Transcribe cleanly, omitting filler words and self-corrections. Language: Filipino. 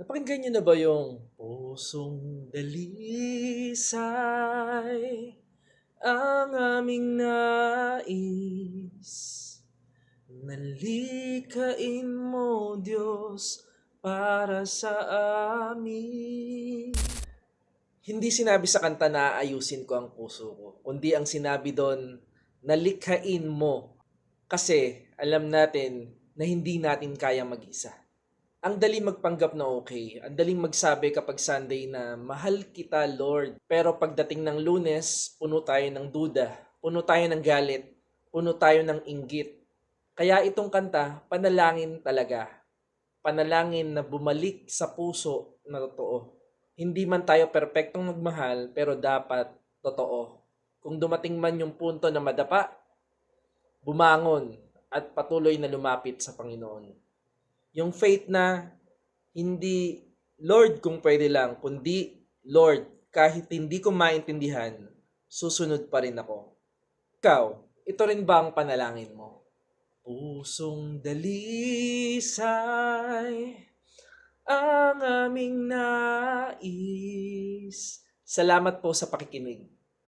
Napakinggan niyo na ba yung pusong dalisay ang aming nais? Nalikain mo, Diyos, para sa amin. Hindi sinabi sa kanta na ayusin ko ang puso ko, kundi ang sinabi doon, nalikhain mo. Kasi alam natin na hindi natin kaya mag-isa. Ang daling magpanggap na okay. Ang daling magsabi kapag Sunday na, mahal kita, Lord. Pero pagdating ng Lunes, puno tayo ng duda, puno tayo ng galit, puno tayo ng inggit. Kaya itong kanta, panalangin talaga. Panalangin na bumalik sa puso na totoo. Hindi man tayo perpektong magmahal, pero dapat totoo. Kung dumating man yung punto na madapa, bumangon at patuloy na lumapit sa Panginoon. Yung faith na hindi Lord kung pwede lang, kundi Lord, kahit hindi ko maintindihan, susunod pa rin ako. Ikaw, ito rin ba ang panalangin mo? Pusong dalisay ang aming nais. Salamat po sa pakikinig.